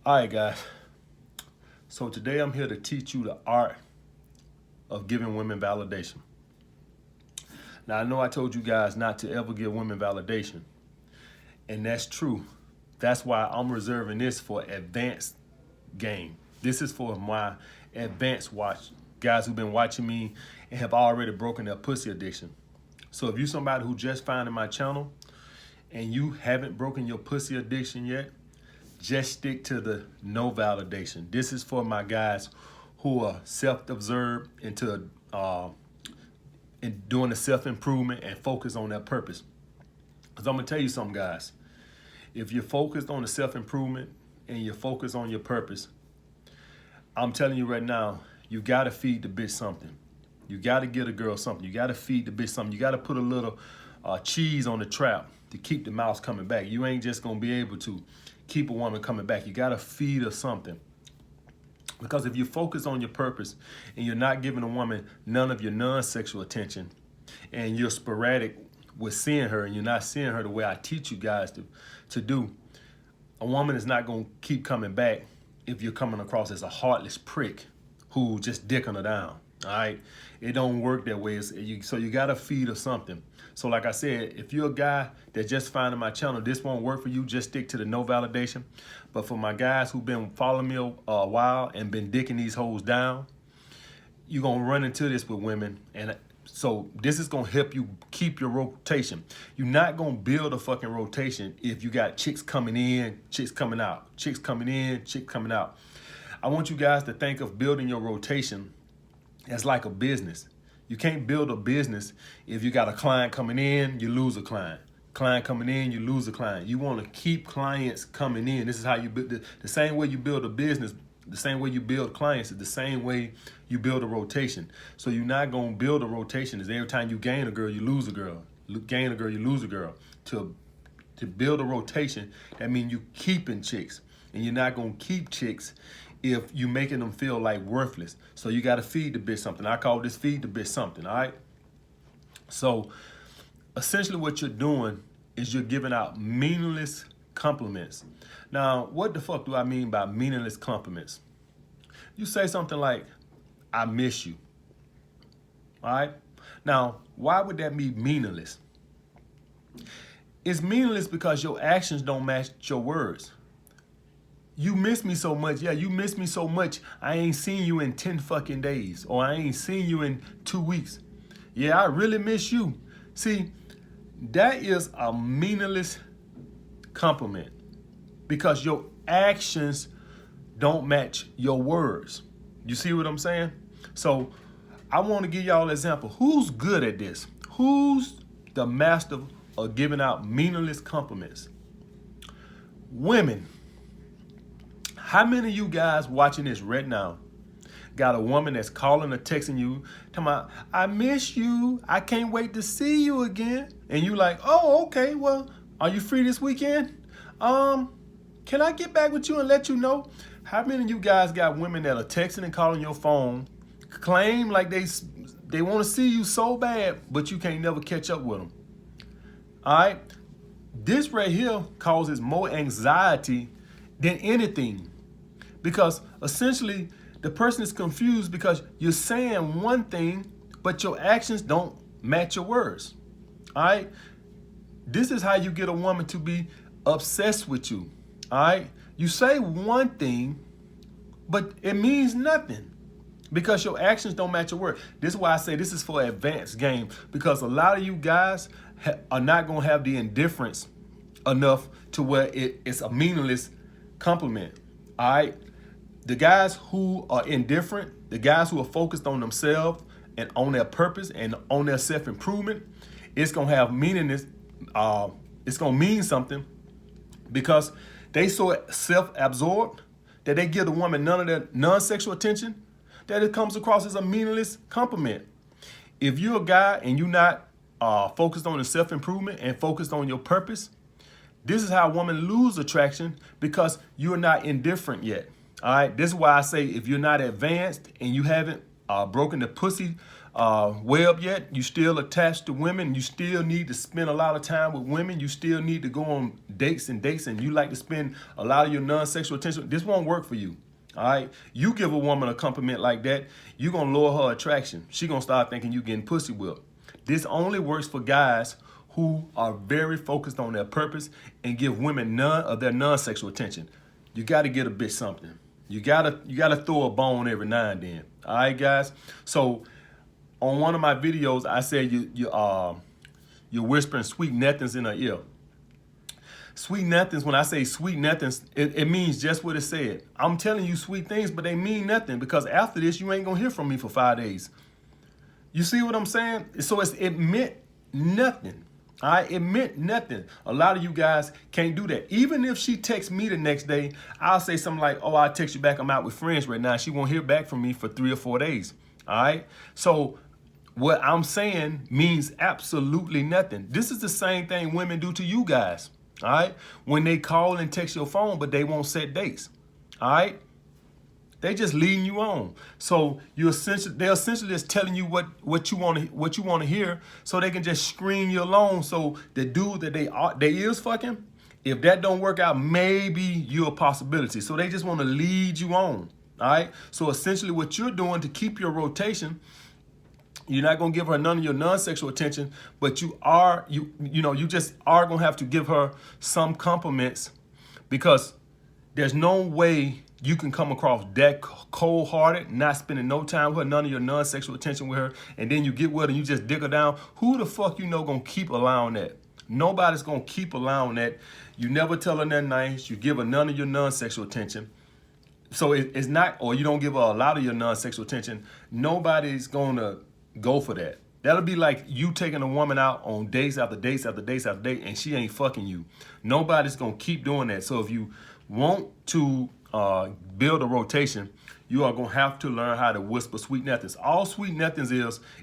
All right, guys. So today I'm here to teach you the art of giving women validation. Now, I know I told you guys not to ever give women validation, and that's true. That's why I'm reserving this for advanced game. This is for my advanced watch guys who've been watching me and have already broken their pussy addiction. So if you're somebody who just finding my channel and you haven't broken your pussy addiction yet, just stick to the no validation. This is for my guys who are self-observed into in doing the self-improvement and focus on their purpose. Because I'm gonna tell you something, guys. If you're focused on the self-improvement and you're focused on your purpose, I'm telling you right now, you gotta feed the bitch something. You gotta get a girl something. You gotta feed the bitch something. You gotta put a little cheese on the trap to keep the mouse coming back. You ain't just gonna be able to keep a woman coming back. You gotta feed her something. Because if you focus on your purpose and you're not giving a woman none of your non-sexual attention and you're sporadic with seeing her and you're not seeing her the way I teach you guys to do, a woman is not gonna keep coming back if you're coming across as a heartless prick who just dicking her down. All right, it don't work that way. So you gotta feed her something. So like I said, if you're a guy that just finding my channel, this won't work for you. Just stick to the no validation. But for my guys who've been following me a while and been dicking these hoes down, you're gonna run into this with women, and so this is gonna help you keep your rotation. You're not gonna build a fucking rotation if you got chicks coming in, chicks coming out, chicks coming in, chicks coming out. I want you guys to think of building your rotation as like a business. You can't build a business if you got a client coming in, you lose a client. Client coming in, you lose a client. You want to keep clients coming in. This is how you build the same way you build a business, the same way you build clients is the same way you build a rotation. So you're not going to build a rotation as every time you gain a girl, you lose a girl. Gain a girl, you lose a girl. To build a rotation, that means you keeping chicks. And you're not going to keep chicks if you making them feel like worthless. So you got to feed the bitch something. I call this feed the bitch something, all right? So essentially what you're doing is you're giving out meaningless compliments. Now, what the fuck do I mean by meaningless compliments? You say something like, I miss you, all right? Now, why would that be meaningless? It's meaningless because your actions don't match your words. You miss me so much. Yeah, you miss me so much. I ain't seen you in 10 fucking days, or I ain't seen you in 2 weeks. Yeah, I really miss you. See, that is a meaningless compliment because your actions don't match your words. You see what I'm saying? So I want to give y'all an example. Who's good at this? Who's the master of giving out meaningless compliments? Women. How many of you guys watching this right now got a woman that's calling or texting you, talking about, I miss you, I can't wait to see you again? And you like, oh, okay, well, are you free this weekend? Can I get back with you and let you know? How many of you guys got women that are texting and calling your phone, claim like they want to see you so bad, but you can't never catch up with them? All right? This right here causes more anxiety than anything. Because essentially, the person is confused because you're saying one thing, but your actions don't match your words. All right? This is how you get a woman to be obsessed with you. All right? You say one thing, but it means nothing because your actions don't match your word. This is why I say this is for advanced game, because a lot of you guys are not going to have the indifference enough to where it's a meaningless compliment. All right? The guys who are indifferent, the guys who are focused on themselves and on their purpose and on their self-improvement, it's going to have meaningless. It's going to mean something because they so self-absorbed that they give the woman none of their non-sexual attention that it comes across as a meaningless compliment. If you're a guy and you're not focused on the self-improvement and focused on your purpose, this is how women lose attraction because you're not indifferent yet. All right. This is why I say if you're not advanced and you haven't broken the pussy web yet, you still attached to women, you still need to spend a lot of time with women, you still need to go on dates, and you like to spend a lot of your non-sexual attention, this won't work for you. All right, you give a woman a compliment like that, you're gonna lower her attraction. She gonna start thinking you getting pussy whipped. This only works for guys who are very focused on their purpose and give women none of their non-sexual attention. You got to get a bitch something. You gotta throw a bone every now and then. All right, guys. So on one of my videos, I said you're whispering sweet nothings in her ear. Sweet nothings, when I say sweet nothings, it means just what it said. I'm telling you sweet things, but they mean nothing, because after this, you ain't gonna hear from me for 5 days. You see what I'm saying? So it meant nothing. All right, it meant nothing. A lot of you guys can't do that. Even if she texts me the next day, I'll say something like, oh, I'll text you back, I'm out with friends right now. She won't hear back from me for 3 or 4 days. All right, so what I'm saying means absolutely nothing. This is the same thing women do to you guys. All right, when they call and text your phone, but they won't set dates. All right, they just leading you on. So they're essentially just telling you what you want to hear, so they can just screen you along. So the dude that they is fucking, if that don't work out, maybe you're a possibility. So they just want to lead you on. All right. So essentially, what you're doing to keep your rotation, you're not gonna give her none of your non-sexual attention, but you just are gonna have to give her some compliments, because there's no way you can come across that cold-hearted, not spending no time with her, none of your non-sexual attention with her, and then you get with her and you just dig her down. Who the fuck gonna keep allowing that? Nobody's gonna keep allowing that. You never tell her nothing nice. You give her none of your non-sexual attention. So it's not, or you don't give her a lot of your non-sexual attention. Nobody's gonna go for that. That'll be like you taking a woman out on dates after dates after dates after date, and she ain't fucking you. Nobody's gonna keep doing that. So if you want to build a rotation, you are gonna have to learn how to whisper sweet nothings. All sweet nothings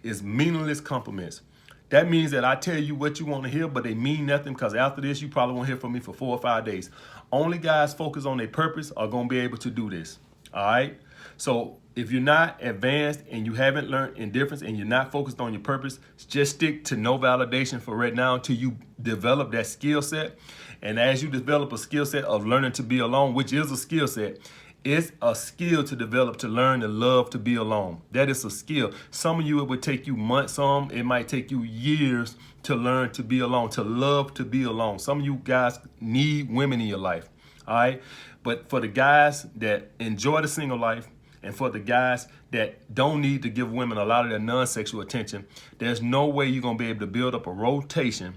is meaningless compliments. That means that I tell you what you want to hear, but they mean nothing, because after this, you probably won't hear from me for 4 or 5 days. Only guys focused on their purpose are gonna be able to do this. All right. So if you're not advanced and you haven't learned indifference and you're not focused on your purpose, just stick to no validation for right now until you develop that skill set. And as you develop a skill set of learning to be alone, which is a skill set, it's a skill to develop, to learn to love to be alone. That is a skill. Some of you, it would take you months, it might take you years to learn to be alone, to love to be alone. Some of you guys need women in your life, all right? But for the guys that enjoy the single life, and for the guys that don't need to give women a lot of their non-sexual attention, there's no way you're gonna be able to build up a rotation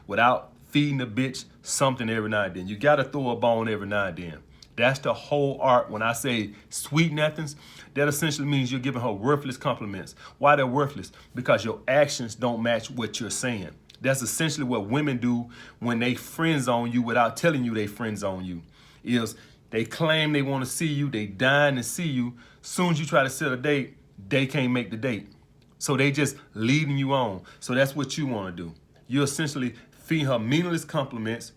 without feeding the bitch something every now and then. You gotta throw a bone every now and then. That's the whole art. When I say sweet nothings, that essentially means you're giving her worthless compliments. Why they're worthless? Because your actions don't match what you're saying. That's essentially what women do when they friend zone you without telling you they friend zone you. Is they claim they want to see you, they dying to see you. Soon as you try to set a date, they can't make the date. So they just leading you on. So that's what you want to do. You essentially feed her meaningless compliments.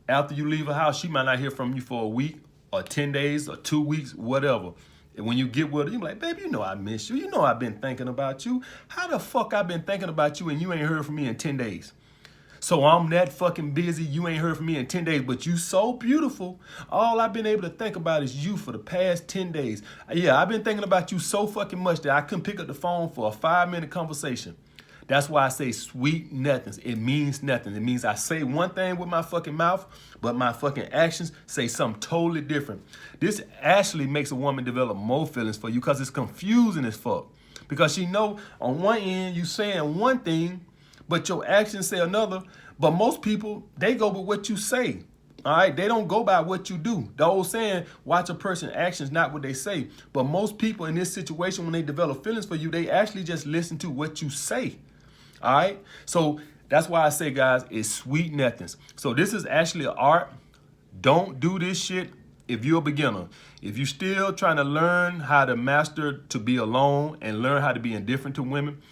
After you leave her house, she might not hear from you for a week or 10 days or 2 weeks, whatever. And when you get with her, you're like, baby, you know I miss you. You know I've been thinking about you. How the fuck I've been thinking about you and you ain't heard from me in 10 days? So I'm that fucking busy, you ain't heard from me in 10 days, but you so beautiful. All I've been able to think about is you for the past 10 days. Yeah, I've been thinking about you so fucking much that I couldn't pick up the phone for a 5-minute conversation. That's why I say sweet nothings. It means nothing. It means I say one thing with my fucking mouth, but my fucking actions say something totally different. This actually makes a woman develop more feelings for you, because it's confusing as fuck. Because she know on one end you saying one thing, but your actions say another. But most people, they go with what you say. All right, they don't go by what you do. The old saying, watch a person's actions, not what they say. But most people in this situation, when they develop feelings for you, they actually just listen to what you say. All right, so that's why I say, guys, it's sweet nothings. So this is actually an art. Don't do this shit if you're a beginner. If you're still trying to learn how to master to be alone and learn how to be indifferent to women.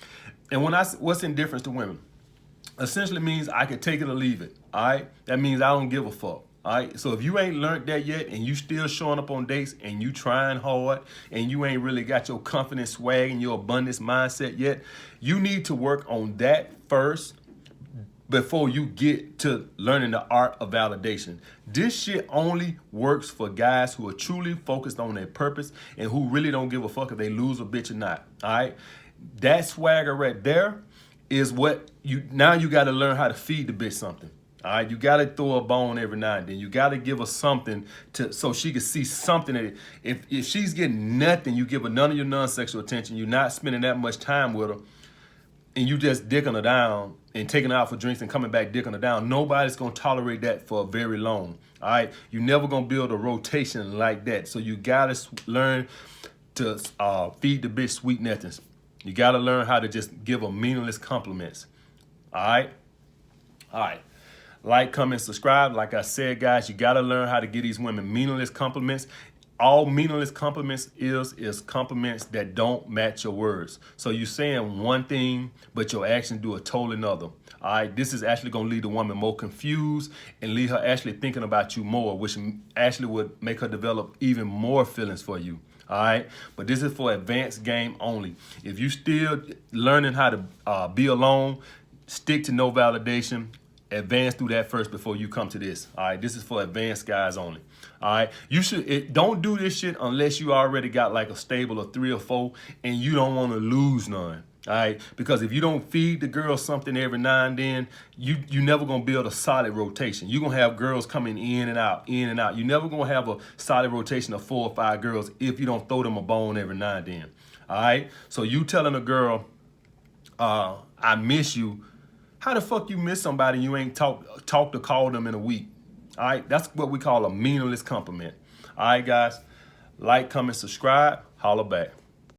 And what's indifference to women? Essentially means I can take it or leave it. All right, that means I don't give a fuck. All right. So if you ain't learned that yet and you still showing up on dates and you trying hard and you ain't really got your confidence swag and your abundance mindset yet, you need to work on that first before you get to learning the art of validation. This shit only works for guys who are truly focused on their purpose and who really don't give a fuck if they lose a bitch or not. All right. That swagger right there is what you got to learn how to feed the bitch something. All right, you got to throw a bone every now and then. You got to give her something so she can see something. That if she's getting nothing, you give her none of your non-sexual attention. You're not spending that much time with her, and you just dicking her down and taking her out for drinks and coming back dicking her down. Nobody's gonna tolerate that for very long. All right, you're never gonna build a rotation like that. So you gotta learn to feed the bitch sweet nothings. You gotta learn how to just give her meaningless compliments. All right, all right. Like, comment, subscribe. Like I said, guys, you got to learn how to give these women meaningless compliments. All meaningless compliments is compliments that don't match your words. So you're saying one thing, but your actions do a totally another. All right, this is actually going to leave the woman more confused and leave her actually thinking about you more, which actually would make her develop even more feelings for you. All right, but this is for advanced game only. If you still learning how to be alone, stick to no validation. Advance through that first before you come to this. All right, this is for advanced guys only. All right, don't do this shit unless you already got like a stable of 3 or 4 and you don't want to lose none. All right, because if you don't feed the girl something every now and then, you never gonna build a solid rotation. You're gonna have girls coming in and out, in and out. You're never gonna have a solid rotation of 4 or 5 girls if you don't throw them a bone every now and then. All right, so you telling a girl, I miss you. How the fuck you miss somebody and you ain't talk to call them in a week? All right, that's what we call a meaningless compliment. All right, guys, like, comment, subscribe, holla back.